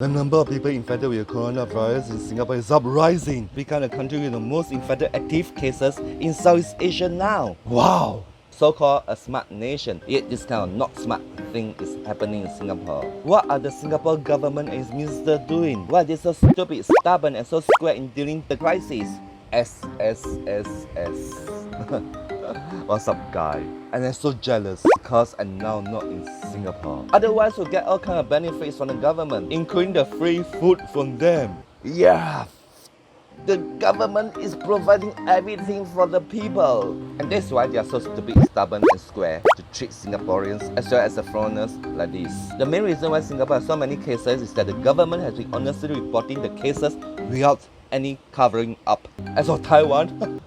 The number of people infected with coronavirus in Singapore is uprising, becoming the country with the most infected active cases in Southeast Asia now. Wow! So-called a smart nation, yet this kind of not smart thing is happening in Singapore. What are the Singapore government and its minister doing? Why are they so stupid, stubborn and so square in dealing the crisis? S. What's up, guy? And I'm so jealous because I'm now not in Singapore. Otherwise, we'll get all kind of benefits from the government, including the free food from them. Yeah, the government is providing everything for the people. And that's why they are so stupid, stubborn and square to treat Singaporeans as well as the foreigners like this. The main reason why Singapore has so many cases is that the government has been honestly reporting the cases without any covering up. As for Taiwan,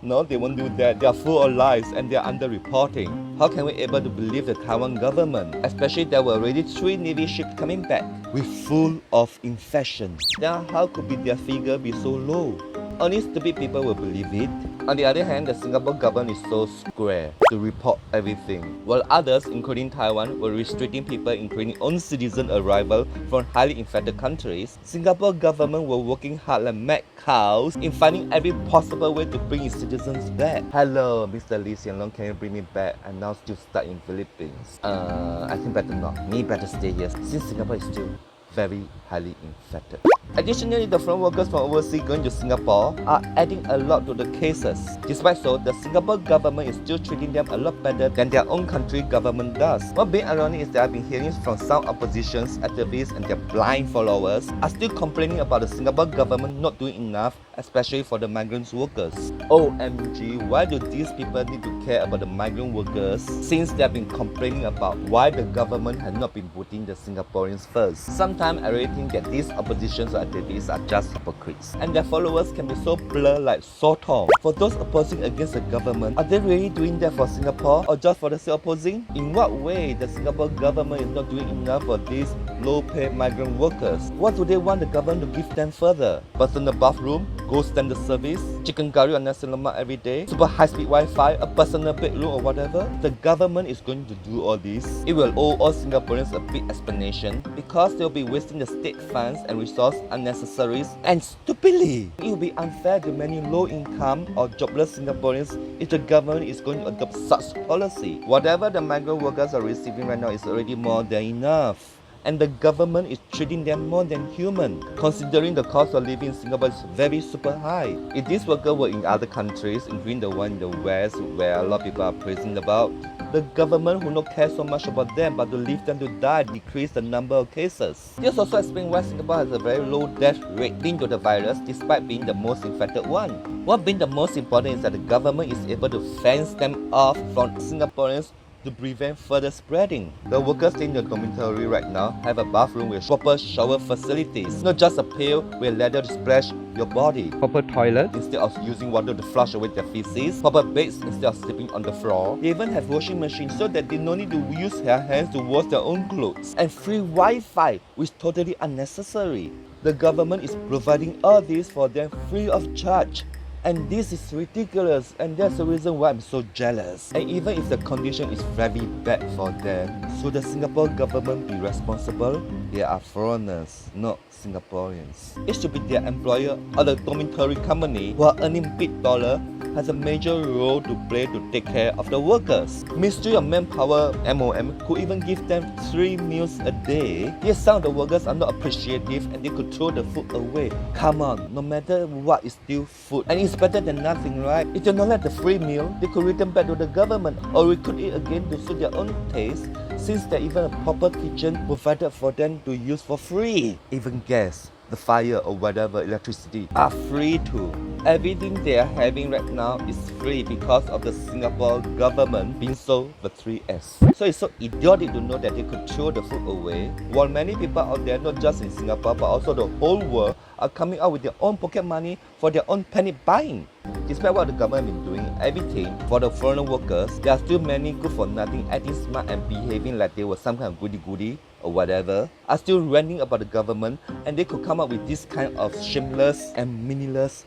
no, they won't do that. They are full of lies and they are under-reporting. How can we able to believe the Taiwan government? Especially there were already 3 Navy ships coming back with full of infection. Then how could their figure be so low? Only stupid people will believe it. On the other hand, the Singapore government is so square to report everything, while others, including Taiwan, were restricting people, including own citizen arrival from highly infected countries. Singapore government were working hard like mad cows in finding every possible way to bring its citizens back. Hello, Mr. Lee Hsien Loong, can you bring me back? I'm now still stuck in Philippines. I think better not. Me better stay here since Singapore is still very highly infected. Additionally, the foreign workers from overseas going to Singapore are adding a lot to the cases. Despite so, the Singapore government is still treating them a lot better than their own country government does. What being ironic is that I've been hearing from some oppositions, activists and their blind followers are still complaining about the Singapore government not doing enough, especially for the migrant workers. OMG, why do these people need to care about the migrant workers since they have been complaining about why the government has not been putting the Singaporeans first? Sometimes I really think that these oppositions or activists are just hypocrites, and their followers can be so blurred like sotong. For those opposing against the government, are they really doing that for Singapore or just for the sake of opposing? In what way the Singapore government is not doing enough for these low-paid migrant workers? What do they want the government to give them further? Personal bathroom, gold standard service, chicken curry or nasi lemak every day, super high-speed Wi-Fi, a personal bedroom or whatever? The government is going to do all this. It will owe all Singaporeans a big explanation because they will be wasting the state funds and resources unnecessarily and stupidly. It will be unfair to many low-income or jobless Singaporeans if the government is going to adopt such policy. Whatever the migrant workers are receiving right now is already more than enough. And the government is treating them more than human, considering the cost of living in Singapore is very super high. If these workers were in other countries, including the one in the West where a lot of people are praising about, the government would not care so much about them but to leave them to die, decrease the number of cases. This also explains why Singapore has a very low death rate linked to the virus despite being the most infected one. What being the most important is that the government is able to fence them off from Singaporeans to prevent further spreading. The workers in the dormitory right now have a bathroom with proper shower facilities, not just a pail with ladder to splash your body, proper toilet instead of using water to flush away their feces, proper beds instead of sleeping on the floor. They even have washing machines so that they no need to use their hands to wash their own clothes, and free Wi-Fi, which is totally unnecessary. The government is providing all this for them free of charge. And this is ridiculous, and that's the reason why I'm so jealous. And even if the condition is very bad for them, should the Singapore government be responsible? They are foreigners, not Singaporeans. It should be their employer or the dormitory company who are earning big dollar has a major role to play to take care of the workers. Ministry of Manpower, MOM, could even give them 3 meals a day. Yet some of the workers are not appreciative and they could throw the food away. Come on, no matter what, it's still food. And it's better than nothing, right? If they don't like the free meal, they could return back to the government or we could eat again to suit their own taste, since there's even a proper kitchen provided for them to use for free. Even gas, the fire or whatever, electricity are free too. Everything they are having right now is free because of the Singapore government being so the 3S. So it's so idiotic to know that they could throw the food away, while many people out there, not just in Singapore but also the whole world, are coming out with their own pocket money for their own panic buying. Despite what the government has been doing everything for the foreign workers, there are still many good for nothing acting smart and behaving like they were some kind of goody-goody or whatever, are still ranting about the government, and they could come up with this kind of shameless and meaningless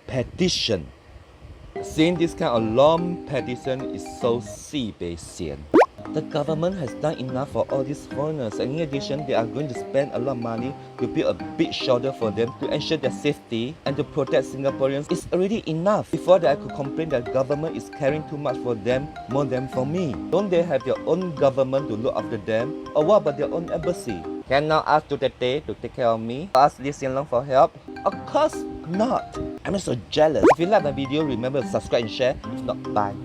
petition. Seeing this kind of long petition is so sibei sian. The government has done enough for all these foreigners, and in addition, they are going to spend a lot of money to build a big shelter for them to ensure their safety and to protect Singaporeans. It's already enough. Before that, I could complain that the government is caring too much for them more than for me. Don't they have their own government to look after them? Or what about their own embassy? Can now ask Duterte to take care of me? Ask Lee Hsien Loong for help? Of course not. I'm so jealous. If you like my video, remember to subscribe and share. If not, bye.